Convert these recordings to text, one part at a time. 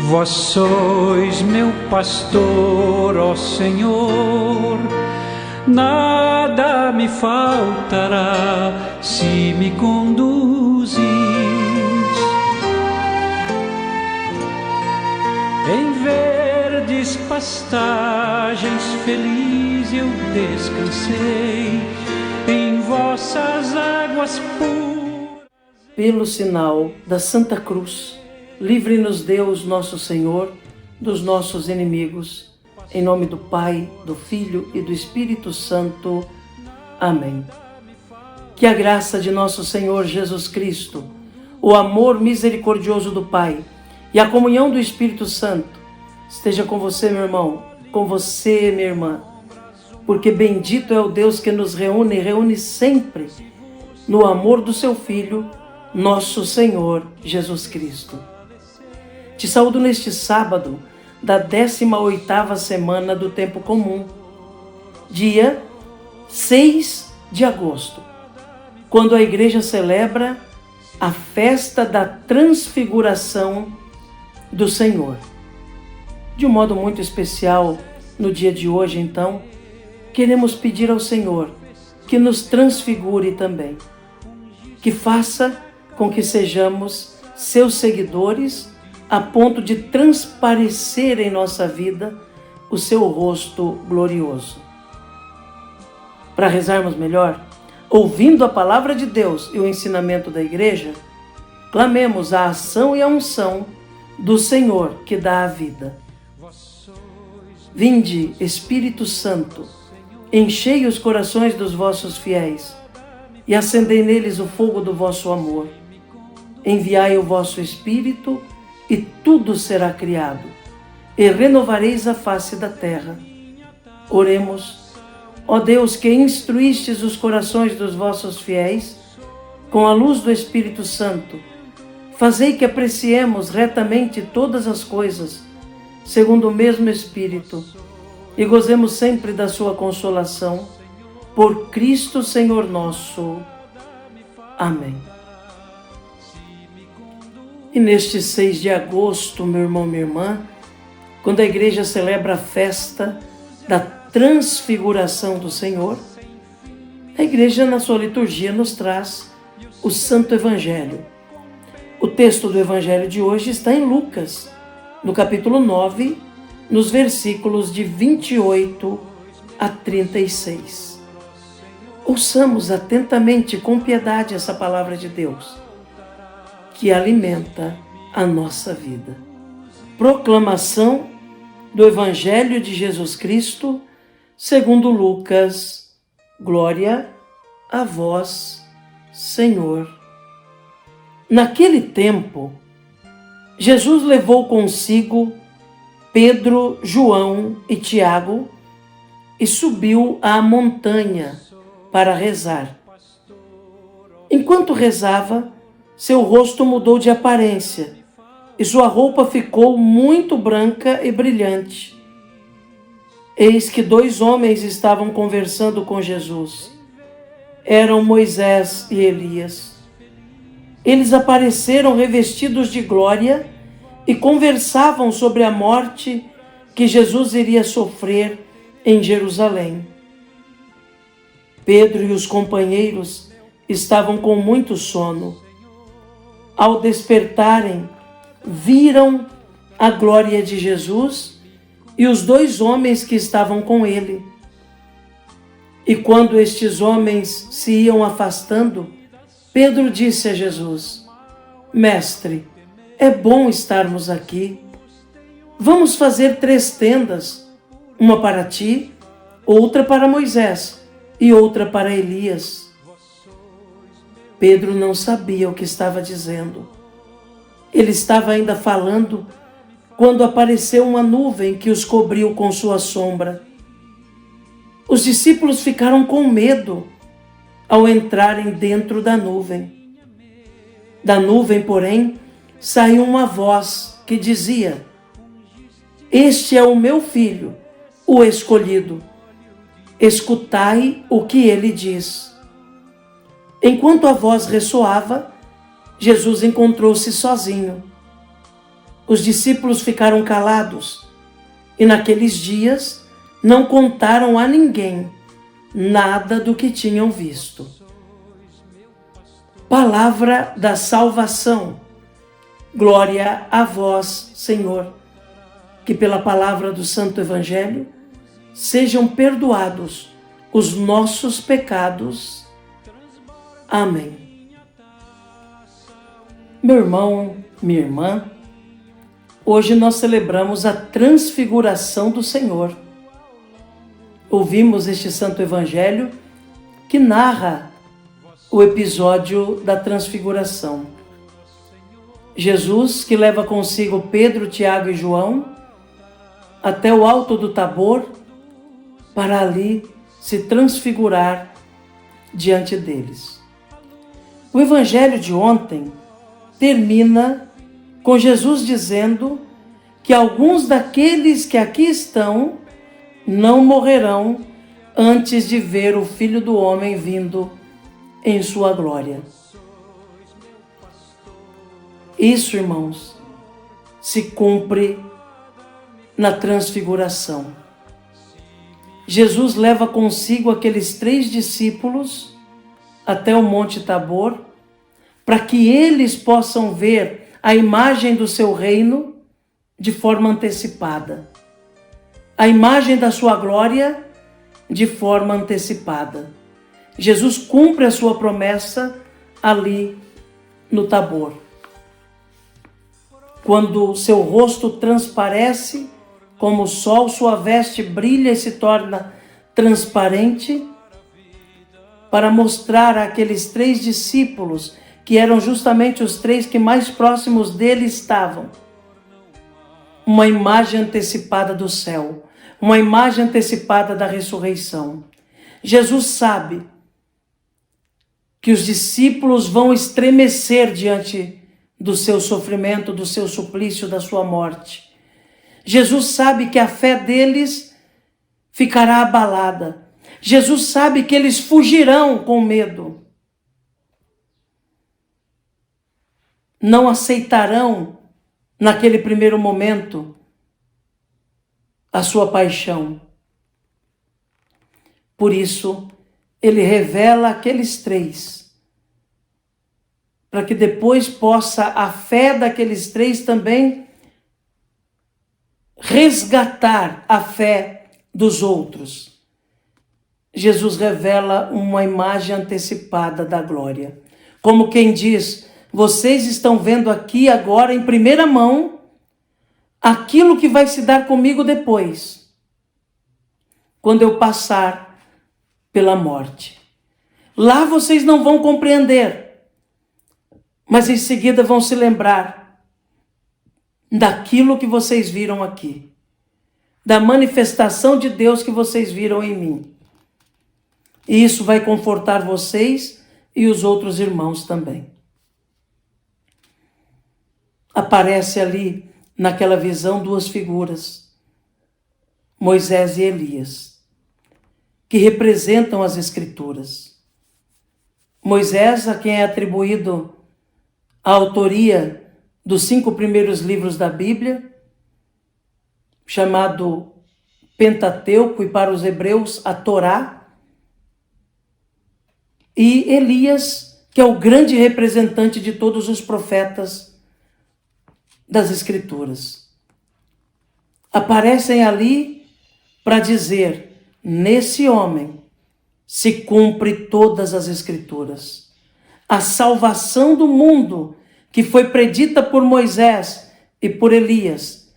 Vós sois meu pastor, ó Senhor, nada me faltará se me conduzis. Em verdes pastagens feliz eu descansei, em vossas águas puras. Pelo sinal da Santa Cruz, livre-nos Deus nosso Senhor dos nossos inimigos. Em nome do Pai, do Filho e do Espírito Santo. Amém. Que a graça de nosso Senhor Jesus Cristo, o amor misericordioso do Pai e a comunhão do Espírito Santo esteja com você, meu irmão, com você, minha irmã, porque bendito é o Deus que nos reúne e reúne sempre no amor do seu Filho, nosso Senhor Jesus Cristo. Te saúdo neste sábado da 18ª semana do Tempo Comum, dia 6 de agosto, quando a Igreja celebra a festa da Transfiguração do Senhor. De um modo muito especial, no dia de hoje, então, queremos pedir ao Senhor que nos transfigure também, que faça com que sejamos seus seguidores a ponto de transparecer em nossa vida o seu rosto glorioso. Para rezarmos melhor, ouvindo a palavra de Deus e o ensinamento da Igreja, clamemos a ação e a unção do Senhor que dá a vida. Vinde, Espírito Santo, enchei os corações dos vossos fiéis e acendei neles o fogo do vosso amor. Enviai o vosso Espírito e tudo será criado, e renovareis a face da terra. Oremos. Ó Deus, que instruístes os corações dos vossos fiéis, com a luz do Espírito Santo, fazei que apreciemos retamente todas as coisas, segundo o mesmo Espírito, e gozemos sempre da sua consolação, por Cristo Senhor nosso. Amém. E neste 6 de agosto, meu irmão, minha irmã, quando a Igreja celebra a festa da Transfiguração do Senhor, a Igreja, na sua liturgia, nos traz o Santo Evangelho. O texto do Evangelho de hoje está em Lucas, no capítulo 9, nos versículos de 28 a 36. Ouçamos atentamente, com piedade, essa palavra de Deus, que alimenta a nossa vida. Proclamação do Evangelho de Jesus Cristo, segundo Lucas. Glória a vós, Senhor. Naquele tempo, Jesus levou consigo Pedro, João e Tiago e subiu à montanha para rezar. Enquanto rezava, seu rosto mudou de aparência e sua roupa ficou muito branca e brilhante. Eis que 2 homens estavam conversando com Jesus. Eram Moisés e Elias. Eles apareceram revestidos de glória e conversavam sobre a morte que Jesus iria sofrer em Jerusalém. Pedro e os companheiros estavam com muito sono. Ao despertarem, viram a glória de Jesus e os 2 homens que estavam com ele. E quando estes homens se iam afastando, Pedro disse a Jesus: Mestre, é bom estarmos aqui. Vamos fazer 3 tendas, uma para ti, outra para Moisés e outra para Elias. Pedro não sabia o que estava dizendo. Ele estava ainda falando quando apareceu uma nuvem que os cobriu com sua sombra. Os discípulos ficaram com medo ao entrarem dentro da nuvem. Da nuvem, porém, saiu uma voz que dizia: Este é o meu filho, o escolhido. Escutai o que ele diz. Enquanto a voz ressoava, Jesus encontrou-se sozinho. os discípulos ficaram calados e naqueles dias não contaram a ninguém nada do que tinham visto. Palavra da salvação. Glória a vós, Senhor. Que pela palavra do Santo Evangelho sejam perdoados os nossos pecados. Amém. Meu irmão, minha irmã, hoje nós celebramos a transfiguração do Senhor. Ouvimos este Santo Evangelho que narra o episódio da transfiguração. Jesus, que leva consigo Pedro, Tiago e João até o alto do Tabor, para ali se transfigurar diante deles. O Evangelho de ontem termina com Jesus dizendo que alguns daqueles que aqui estão não morrerão antes de ver o Filho do Homem vindo em sua glória. Isso, irmãos, se cumpre na transfiguração. Jesus leva consigo aqueles 3 discípulos até o Monte Tabor, para que eles possam ver a imagem do seu reino de forma antecipada, a imagem da sua glória de forma antecipada. Jesus cumpre a sua promessa ali no Tabor. Quando seu rosto transparece como o sol, sua veste brilha e se torna transparente, para mostrar àqueles 3 discípulos, que eram justamente os 3 que mais próximos dele estavam, uma imagem antecipada do céu, uma imagem antecipada da ressurreição. Jesus sabe que os discípulos vão estremecer diante do seu sofrimento, do seu suplício, da sua morte. Jesus sabe que a fé deles ficará abalada. Jesus sabe que eles fugirão com medo. Não aceitarão, naquele primeiro momento, a sua paixão. Por isso, ele revela aqueles 3, para que depois possa a fé daqueles 3 também resgatar a fé dos outros. Jesus revela uma imagem antecipada da glória. Como quem diz, vocês estão vendo aqui agora em primeira mão aquilo que vai se dar comigo depois, quando eu passar pela morte. Lá vocês não vão compreender, mas em seguida vão se lembrar daquilo que vocês viram aqui, da manifestação de Deus que vocês viram em mim. E isso vai confortar vocês e os outros irmãos também. Aparece ali, naquela visão, 2 figuras, Moisés e Elias, que representam as Escrituras. Moisés, a quem é atribuído a autoria dos 5 primeiros livros da Bíblia, chamado Pentateuco, e para os hebreus a Torá, e Elias, que é o grande representante de todos os profetas das Escrituras. Aparecem ali para dizer, nesse homem se cumpre todas as Escrituras. A salvação do mundo que foi predita por Moisés e por Elias,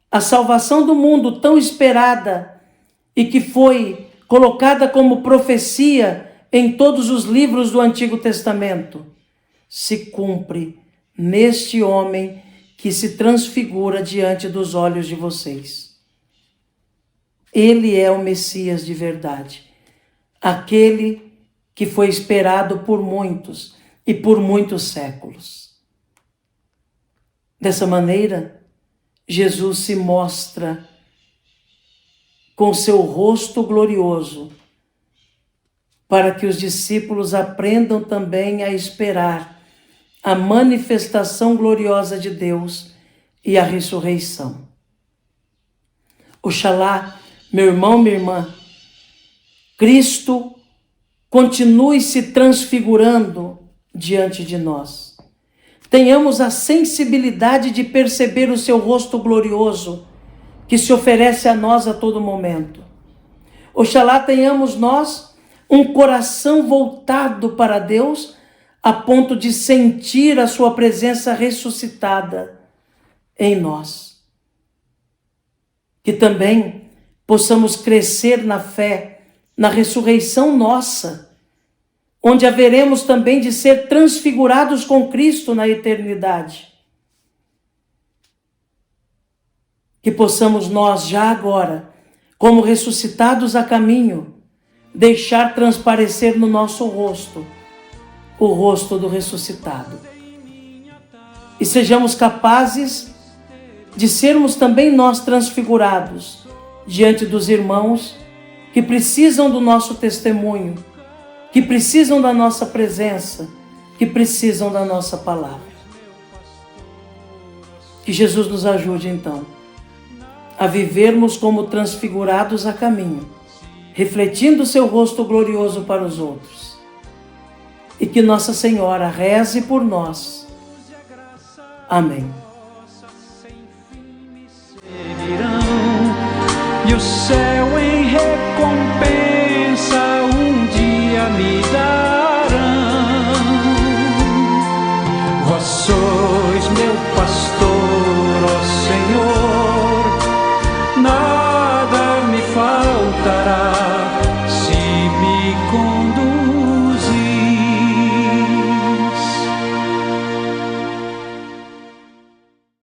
a salvação do mundo tão esperada e que foi colocada como profecia em todos os livros do Antigo Testamento, se cumpre neste homem que se transfigura diante dos olhos de vocês. Ele é o Messias de verdade, aquele que foi esperado por muitos e por muitos séculos. Dessa maneira, Jesus se mostra com seu rosto glorioso, para que os discípulos aprendam também a esperar a manifestação gloriosa de Deus e a ressurreição. Oxalá, meu irmão, minha irmã, Cristo continue se transfigurando diante de nós. Tenhamos a sensibilidade de perceber o seu rosto glorioso que se oferece a nós a todo momento. Oxalá tenhamos nós um coração voltado para Deus a ponto de sentir a sua presença ressuscitada em nós. Que também possamos crescer na fé, na ressurreição nossa, onde haveremos também de ser transfigurados com Cristo na eternidade. Que possamos nós já agora, como ressuscitados a caminho, deixar transparecer no nosso rosto o rosto do ressuscitado. E sejamos capazes de sermos também nós transfigurados diante dos irmãos que precisam do nosso testemunho, que precisam da nossa presença, que precisam da nossa palavra. Que Jesus nos ajude então a vivermos como transfigurados a caminho, refletindo o seu rosto glorioso para os outros. E que Nossa Senhora reze por nós. Amém. E o céu